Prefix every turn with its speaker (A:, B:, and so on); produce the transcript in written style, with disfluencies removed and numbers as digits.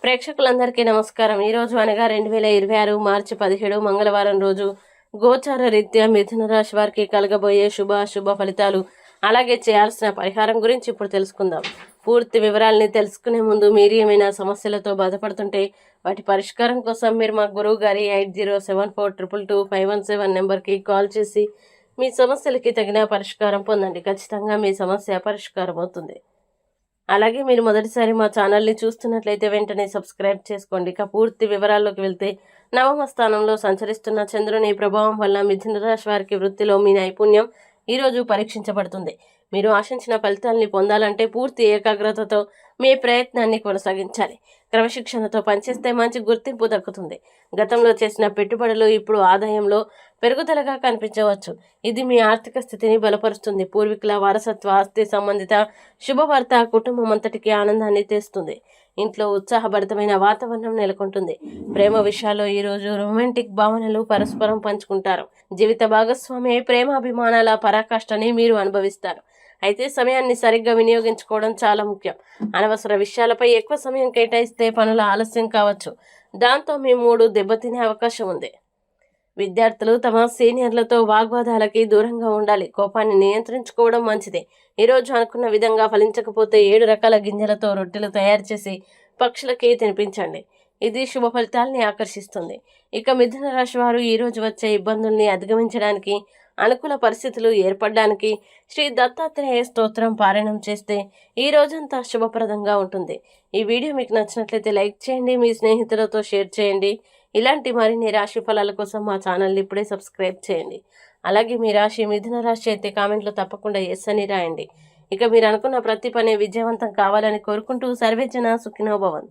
A: ప్రేక్షకులందరికీ నమస్కారం. ఈరోజు అనగా 2026 మార్చి 17 మంగళవారం రోజు గోచార రీత్యా మిథున రాశి వారికి కలగబోయే శుభ ఫలితాలు, అలాగే చేయాల్సిన పరిహారం గురించి ఇప్పుడు తెలుసుకుందాం. పూర్తి వివరాలని తెలుసుకునే ముందు మీరు ఏమైనా సమస్యలతో బాధపడుతుంటే వాటి పరిష్కారం కోసం మీరు మా గురువు గారి 8074222517 నెంబర్కి కాల్ చేసి మీ సమస్యలకి తగిన పరిష్కారం పొందండి. ఖచ్చితంగా మీ సమస్య పరిష్కారం అవుతుంది. అలాగే మీరు మొదటిసారి మా ఛానల్ని చూస్తున్నట్లయితే వెంటనే సబ్స్క్రైబ్ చేసుకోండి. ఇక పూర్తి వివరాల్లోకి వెళ్తే, నవమ స్థానంలో సంచరిస్తున్న చంద్రుని ప్రభావం వల్ల మిథున రాశి వారికి వృత్తిలో మీ నైపుణ్యం ఈరోజు పరీక్షించబడుతుంది. మీరు ఆశించిన ఫలితాలని పొందాలంటే పూర్తి ఏకాగ్రతతో మీ ప్రయత్నాన్ని కొనసాగించాలి. క్రమశిక్షణతో పనిచేస్తే మంచి గుర్తింపు దక్కుతుంది. గతంలో చేసిన పెట్టుబడులు ఇప్పుడు ఆదాయంలో పెరుగుదలగా కనిపించవచ్చు. ఇది మీ ఆర్థిక స్థితిని బలపరుస్తుంది. పూర్వీకుల వారసత్వ ఆస్తి సంబంధిత శుభవార్త కుటుంబం అంతటికి ఆనందాన్ని తెస్తుంది. ఇంట్లో ఉత్సాహభరితమైన వాతావరణం నెలకొంటుంది. ప్రేమ విషయాల్లో ఈరోజు రొమాంటిక్ భావనలు పరస్పరం పంచుకుంటారు. జీవిత భాగస్వామి ప్రేమాభిమానాల పరాకాష్ఠని మీరు అనుభవిస్తారు. అయితే సమయాన్ని సరిగ్గా వినియోగించుకోవడం చాలా ముఖ్యం. అనవసర విషయాలపై ఎక్కువ సమయం కేటాయిస్తే పనుల ఆలస్యం కావచ్చు. దాంతో మీ మూడు దెబ్బతినే అవకాశం ఉంది. విద్యార్థులు తమ సీనియర్లతో వాగ్వాదాలకి దూరంగా ఉండాలి. కోపాన్ని నియంత్రించుకోవడం మంచిదే. ఈరోజు అనుకున్న విధంగా ఫలించకపోతే 7 రకాల గింజలతో రొట్టెలు తయారు చేసి పక్షులకి తినిపించండి. ఇది శుభ ఫలితాలని ఆకర్షిస్తుంది. ఇక మిథున రాశి వారు ఈరోజు వచ్చే ఇబ్బందుల్ని అధిగమించడానికి, అనుకూల పరిస్థితులు ఏర్పడడానికి శ్రీ దత్తాత్రేయ స్తోత్రం పారాయణం చేస్తే ఈ రోజంతా శుభప్రదంగా ఉంటుంది. ఈ వీడియో మీకు నచ్చినట్లయితే లైక్ చేయండి, మీ స్నేహితులతో షేర్ చేయండి. ఇలాంటి మరిన్ని రాశి ఫలాల కోసం మా ఛానల్ని ఇప్పుడే సబ్స్క్రైబ్ చేయండి. అలాగే మీ రాశి మిథున రాశి అయితే కామెంట్లో తప్పకుండా ఎస్ అని రాయండి. ఇక మీరు అనుకున్న ప్రతి పని విజయవంతం కావాలని కోరుకుంటూ సర్వేజన సుఖినో భవంతు.